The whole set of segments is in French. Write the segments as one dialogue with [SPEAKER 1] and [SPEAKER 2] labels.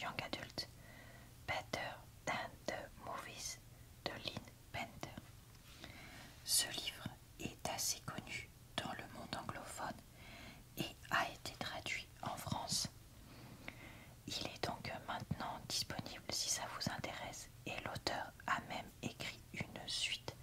[SPEAKER 1] Young Adult, Better Than the Movies de Lynn Bender. Ce livre est assez connu dans le monde anglophone et a été traduit en France. Il est donc maintenant disponible si ça vous intéresse et l'auteur a même écrit une suite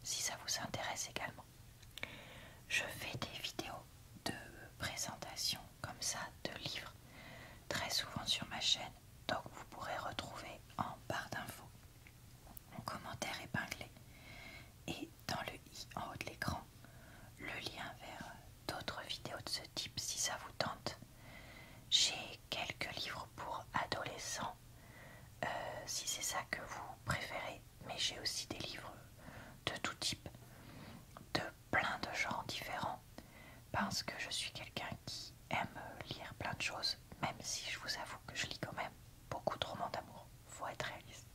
[SPEAKER 1] si ça vous intéresse également. Je fais des vidéos de présentation comme ça de livres très souvent sur ma chaîne, donc vous pourrez retrouver en barre d'infos, en commentaire épinglé et dans le i en haut de l'écran le lien vers d'autres vidéos de ce type si ça vous tente. J'ai quelques livres pour adolescents si c'est ça que vous préférez, mais j'ai aussi des livres de tout type, de plein de genres différents, parce que je suis quelqu'un qui aime lire plein de choses, même si je vous avoue que je lis quand même beaucoup de romans d'amour, faut être réaliste.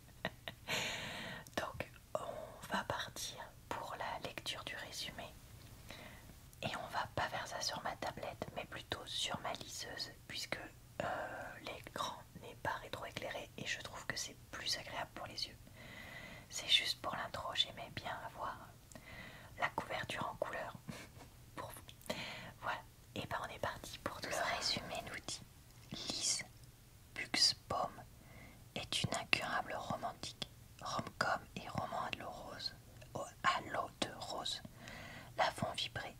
[SPEAKER 1] Donc on va partir pour la lecture du résumé, et on va pas faire ça sur ma tablette, mais plutôt sur ma liseuse, puisque l'écran n'est pas rétroéclairé et je trouve que c'est plus agréable pour les yeux. C'est juste pour l'intro, j'aimais bien avoir la couverture en couleur pour vous. Voilà, et ben on est parti pour tout ça. Le résumé nous dit: Liz Buxbaum est une incurable romantique, rom-com et roman à l'eau de rose la font vibrer,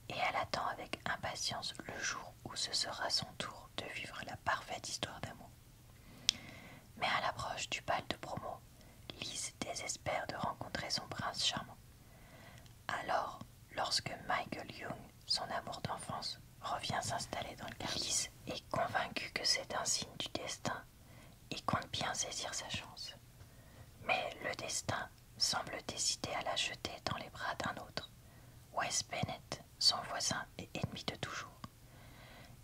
[SPEAKER 1] et elle attend avec impatience le jour où ce sera son tour de vivre la parfaite histoire d'amour. Mais à l'approche du bal de promo, Liz désespère de rencontrer son prince charmant. Alors, lorsque Michael Young, son amour d'enfance, revient s'installer dans le quartier, Liz est convaincue que c'est un signe du destin et compte bien saisir sa chance. Mais le destin semble décidé à la jeter dans les bras d'un autre, Wes Bennett, son voisin et ennemi de toujours.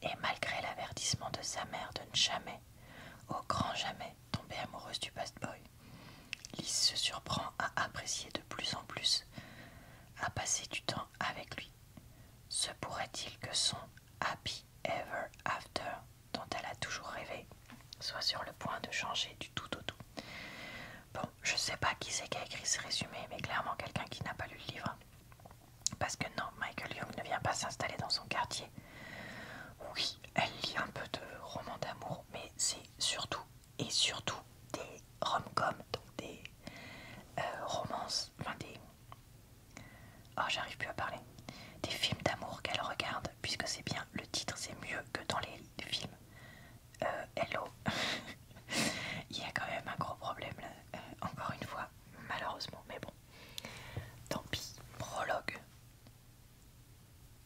[SPEAKER 1] Et malgré l'avertissement de sa mère de ne jamais, au grand jamais, tomber amoureuse du bad boy, Liz se surprend à apprécier de plus en plus, à passer du temps avec lui. Se pourrait-il que son Happy Ever After, dont elle a toujours rêvé, soit sur le point de changer du tout au tout? Bon, je sais pas qui c'est qui a écrit ce résumé, mais clairement quelqu'un qui n'a pas lu le livre. Parce que non, Michael Young ne vient pas s'installer dans son quartier. Oui, elle lit un peu de romans d'amour, mais c'est surtout et surtout des rom-coms, donc des romances, enfin des... Oh, j'arrive plus à parler. Des films d'amour qu'elle regarde, puisque c'est bien, le titre c'est mieux que dans les films. Hello. Il y a quand même un gros problème là, encore une fois, malheureusement, mais bon. Tant pis. Prologue.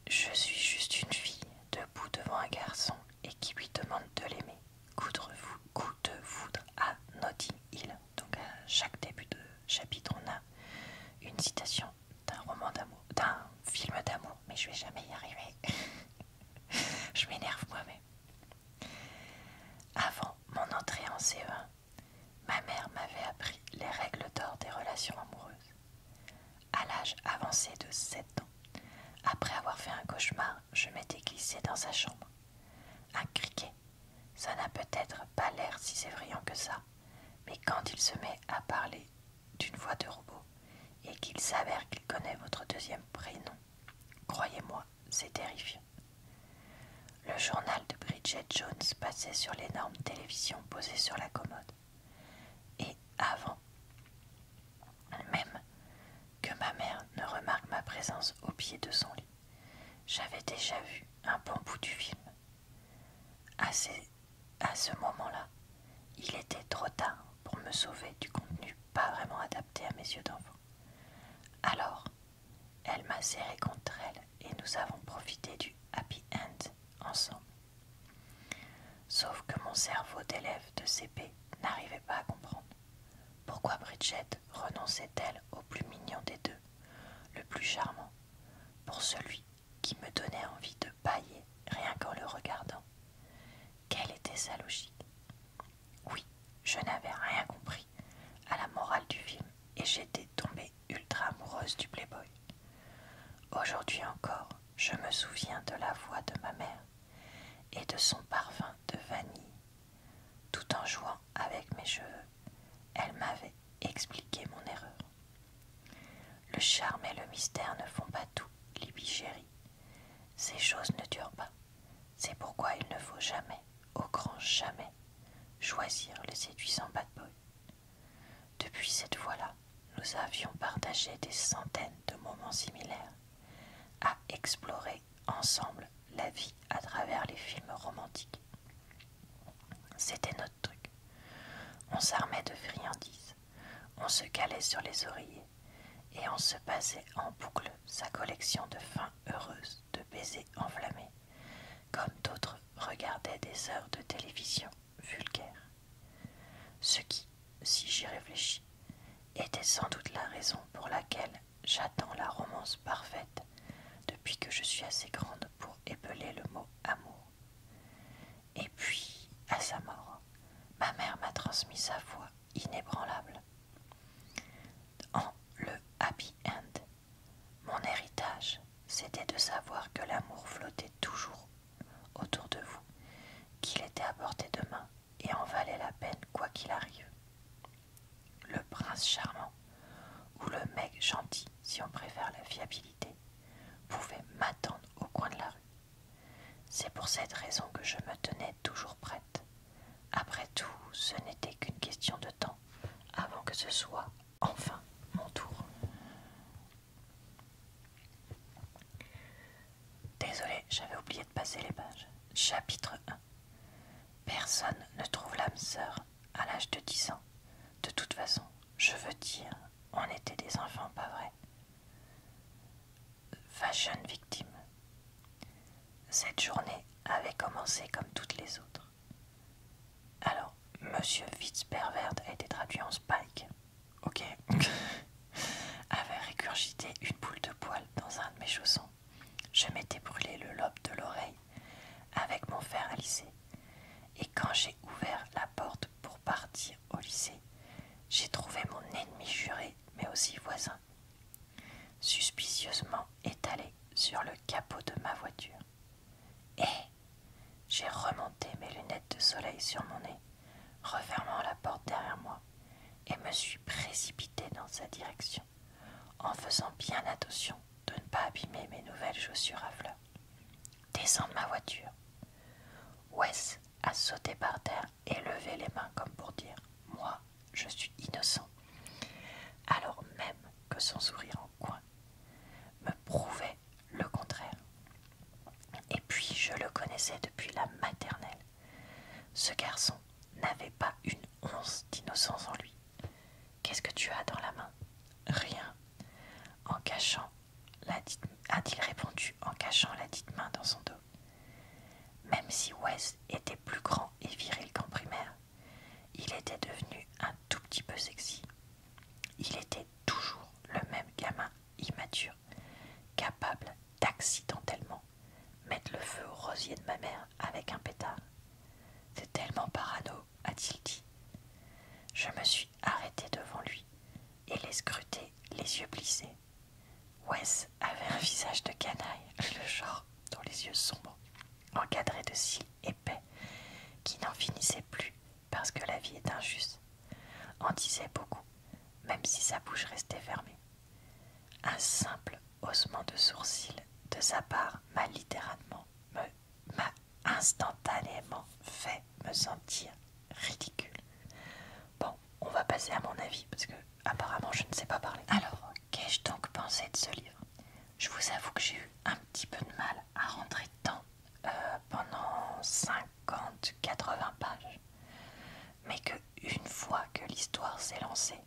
[SPEAKER 1] Je suis juste une fille, debout devant un garçon et qui lui demande de l'aimer. Coup de foudre à Notting Hill. Donc à chaque début de chapitre, on a une citation d'un roman d'amour, d'un film d'amour, mais je vais jamais y arriver. Je m'énerve moi-même. Avant mon entrée en CE1, ma mère m'avait appris les règles d'or des relations amoureuses. À l'âge avancé de 7 ans, après avoir fait un cauchemar, je m'étais glissée dans sa chambre. Un criquet, ça n'a peut-être pas l'air si effrayant que ça, mais quand il se met à parler d'une voix de robot et qu'il s'avère qu'il connaît votre deuxième prénom, croyez-moi, c'est terrifiant. Le journal de Bridget Jones passait sur l'énorme télévision posée sur la commode. Et avant même que ma mère ne remarque ma présence au pied de son lit, j'avais déjà vu un bon bout du film. À ce moment-là, il était trop tard pour me sauver du contenu pas vraiment adapté à mes yeux d'enfant. Alors, elle m'a serré contre elle et nous avons profité du happy end ensemble. Sauf que mon cerveau d'élève de CP n'arrivait pas à comprendre. Pourquoi Bridget renonçait-elle au plus mignon des deux, le plus charmant, pour celui qui me donnait envie de bâiller rien qu'en le regardant? Quelle était sa logique? Oui, je n'avais rien compris à la morale du film et j'étais tombée ultra amoureuse du Playboy. Aujourd'hui encore, je me souviens de la voix de ma mère et de son parfum de vanille, tout en cheveux. Elle m'avait expliqué mon erreur. Le charme et le mystère ne font pas tout, Libby chérie. Ces choses ne durent pas. C'est pourquoi il ne faut jamais, au grand jamais, choisir le séduisant bad boy. Depuis cette fois-là, nous avions partagé des centaines de moments similaires, à explorer ensemble la vie à travers les films romantiques. C'était notre truc. On s'armait de friandises, on se calait sur les oreillers, et on se passait en boucle sa collection de fins heureuses de baisers enflammés, comme d'autres regardaient des heures de télévision vulgaire. Ce qui, si j'y réfléchis, était sans doute la raison pour laquelle j'attends la romance parfaite depuis que je suis assez grande pour épeler le mot amour. Et puis, à sa mort, ma mère m'a transmis sa foi inébranlable. En le happy end, mon héritage, c'était de savoir que l'amour flottait toujours autour de vous, qu'il était à portée de main et en valait la peine quoi qu'il arrive. Le prince charmant, ou le mec gentil si on préfère la fiabilité, pouvait m'attendre au coin de la rue. C'est pour cette raison que je me tenais toujours prête. Après tout, ce n'était qu'une question de temps avant que ce soit enfin mon tour. Désolé, j'avais oublié de passer les pages. Chapitre 1. Personne ne trouve l'âme sœur à l'âge de 10 ans. De toute façon, je veux dire, on était des enfants, pas vrai? Fashion victime. Cette journée avait commencé comme toutes les autres. Alors, Monsieur Fitzpervert a été traduit en Spike. Ok. Avait régurgité une boule de poil dans un de mes chaussons. Je m'étais brûlé le lobe de l'oreille avec mon fer à lisser. Et quand j'ai ouvert la porte pour partir au lycée, j'ai trouvé mon ennemi juré, mais aussi voisin, suspicieusement étalé sur le capot de ma voiture. Et j'ai remonté mes lunettes de soleil sur mon nez, refermant la porte derrière moi, et me suis précipité dans sa direction, en faisant bien attention de ne pas abîmer mes nouvelles chaussures à fleurs. Descends de ma voiture. Wes a sauté par terre et levé les mains comme pour dire « Moi, je suis innocent », alors même que son sourire en coin me prouvait le contraire. Et puis je le connaissais depuis la maternelle. Ce garçon n'avait pas une once d'innocence en lui. « Qu'est-ce que tu as dans la main ?»« Rien. » a-t-il répondu en cachant la dite main dans son dos. Même si Wes était plus grand et viril qu'en primaire, il était devenu un tout petit peu sexy. Il était toujours le même gamin immature, capable d'accidentellement mettre le feu au rosier de ma mère avec un pétard. C'est tellement parano, a-t-il dit. Je me suis arrêtée devant lui et l'ai scruté les yeux plissés. Wes avait un visage de canaille, le genre dont les yeux sombres, encadrés de cils épais, qui n'en finissaient plus parce que la vie est injuste, en disait beaucoup, même si sa bouche restait fermée. Un simple haussement de sourcils de sa part m'a instantanément fait me sentir ridicule. Bon, on va passer à mon avis parce que apparemment je ne sais pas parler. Alors, qu'ai-je donc pensé de ce livre? Je vous avoue que j'ai eu un petit peu de mal à rentrer dedans pendant 50-80 pages, mais que une fois que l'histoire s'est lancée,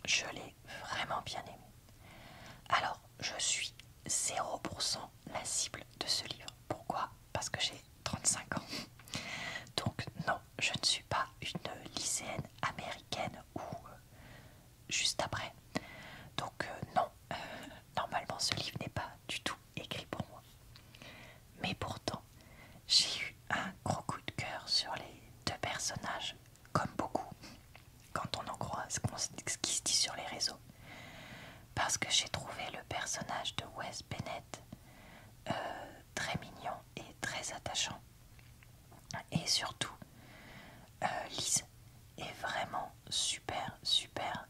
[SPEAKER 1] je l'ai vraiment bien aimé. Alors, je suis 0% la cible de ce livre. Pourquoi? Parce que j'ai 35 ans. Donc non, je ne suis pas une lycéenne américaine ou juste après. Donc non, normalement ce livre n'est pas du tout écrit pour moi. Mais pourtant, j'ai eu un gros coup de cœur sur les deux personnages, comme beaucoup, quand on en croit ce qui se dit sur les réseaux. Parce que j'ai trouvé le personnage de Wes Bennett très mignon et très attachant. Et surtout, Lise est vraiment super super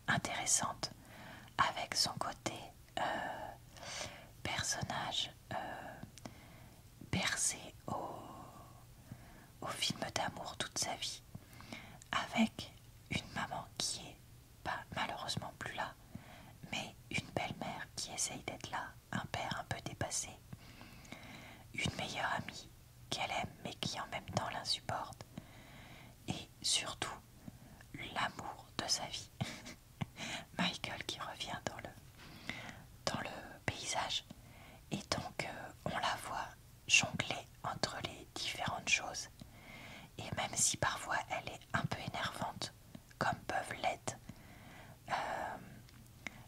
[SPEAKER 1] intéressante avec son côté personnage bercé au film d'amour toute sa vie, avec une maman qui est pas malheureusement plus là, mais une belle-mère qui essaye d'être là, un père un peu dépassé, une meilleure amie qu'elle aime mais qui en même temps l'insupporte, et surtout l'amour de sa vie. Michael qui revient dans le paysage, et donc on la voit jongler entre les différentes choses, et même si parfois elle est un peu énervante, comme peuvent l'être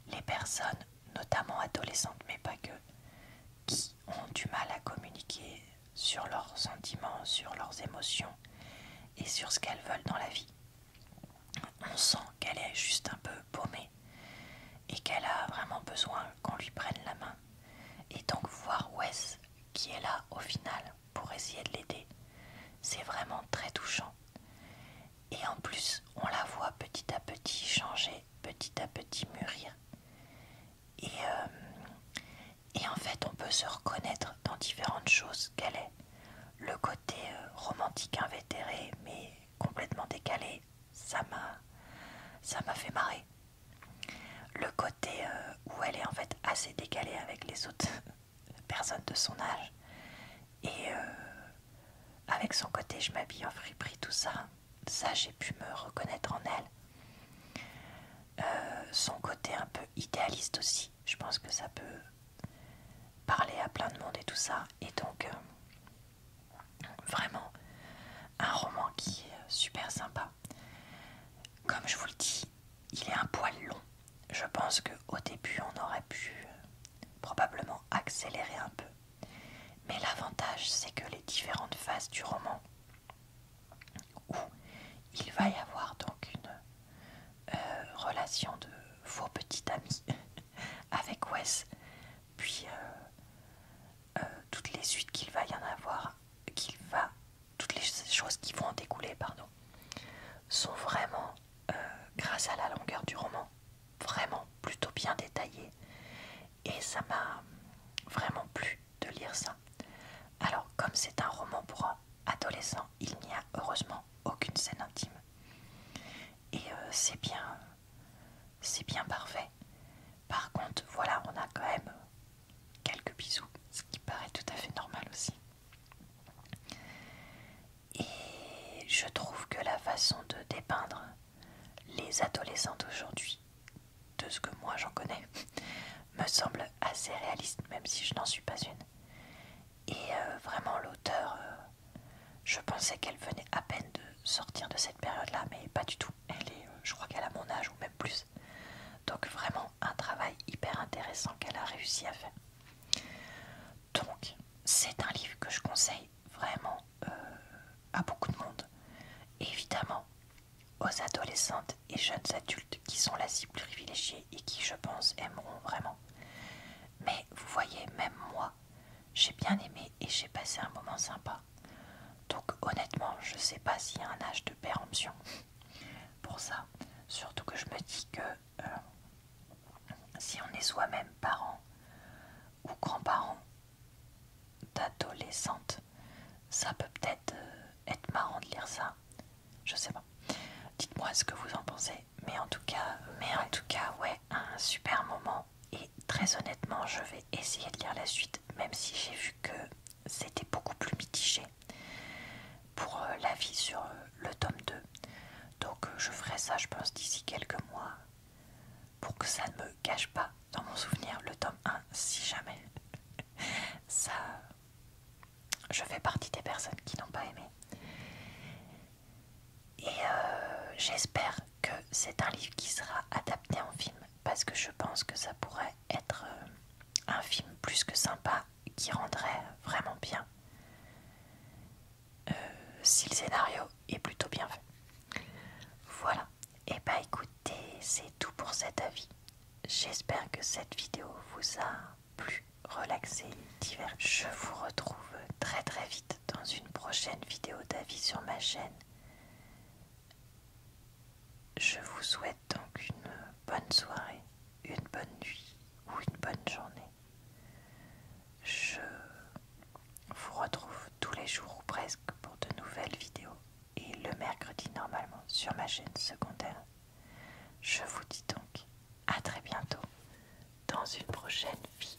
[SPEAKER 1] les personnes, notamment adolescentes, mais pas que, qui ont du mal à communiquer sur leurs sentiments, sur leurs émotions et sur ce qu'elles veulent dans la vie. On sent qu'elle est juste un peu paumée et qu'elle a vraiment besoin qu'on lui prenne la main. Et donc voir Wes qui est là au final pour essayer de l'aider, c'est vraiment très touchant. Et en plus, on la voit petit à petit changer, petit à petit mûrir. Et en fait, on peut se reconnaître dans différentes choses qu'elle est. Le côté romantique invétéré, mais complètement décalé, ça m'a fait marrer. Le côté où elle est en fait assez décalée avec les autres personnes de son âge. Et avec son côté je m'habille en friperie, tout ça, j'ai pu me reconnaître en elle. Son côté un peu idéaliste aussi, je pense que ça peut parler à plein de monde et tout ça. Et donc vraiment un roman qui est super sympa. Comme je vous le dis, il est un poil long. Je pense qu'au début on aurait pu probablement accélérer un peu. Mais l'avantage, c'est que les différentes phases du roman, où il va y avoir donc une relation de faux petit ami avec Wes, puis toutes les suites qu'il va y en avoir, toutes les choses qui vont en découler, pardon, sont vraiment, grâce à la longueur du roman, vraiment plutôt bien détaillées. Et ça m'a vraiment plu de lire ça. Alors, comme c'est un roman pour adolescents, il n'y a heureusement aucune scène intime. Et c'est bien parfait. Par contre, voilà, on a quand même quelques bisous, ce qui paraît tout à fait normal aussi. Et je trouve que la façon de dépeindre les adolescents d'aujourd'hui, de ce que moi j'en connais, me semble assez réaliste, même si je n'en suis pas une. Et vraiment l'auteur, je pensais qu'elle venait à peine de sortir de cette période-là, mais pas du tout. Elle est, je crois qu'elle a mon âge ou même plus. Donc vraiment un travail hyper intéressant qu'elle a réussi à faire. Donc c'est un livre que je conseille vraiment à beaucoup de monde. Évidemment aux adolescentes et jeunes adultes qui sont la cible privilégiée et qui, je pense, aimeront vraiment. Mais vous voyez, même moi, j'ai bien aimé et j'ai passé un moment sympa. Donc honnêtement, je sais pas s'il y a un âge de péremption pour ça. Surtout que je me dis que si on est soi-même parent ou grands-parents d'adolescentes, ça peut peut-être être marrant de lire ça. Je sais pas. Dites-moi ce que vous en pensez. Mais en tout cas, ouais, un super moment. Et très honnêtement, je vais essayer de lire la suite, même si j'ai vu que c'était beaucoup plus mitigé pour l'avis sur le tome 2. Donc je ferai ça, je pense, d'ici quelques mois, pour que ça ne me gâche pas dans mon souvenir le tome 1, si jamais. Ça, je fais partie des personnes qui n'ont pas aimé. Et j'espère que c'est un livre qui sera adapté en film, parce que je pense que ça pourrait être un film plus que sympa, qui rendrait vraiment bien si le scénario est plutôt bien fait. Voilà. Et bah écoutez, c'est tout pour cet avis. J'espère que cette vidéo vous a plu, relaxé, divers. Je vous retrouve très très vite dans une prochaine vidéo d'avis sur ma chaîne. je vous souhaite donc une bonne soirée, une bonne nuit ou une bonne journée. Je vous retrouve tous les jours ou presque pour de nouvelles vidéos et le mercredi normalement sur ma chaîne secondaire. Je vous dis donc à très bientôt dans une prochaine vidéo.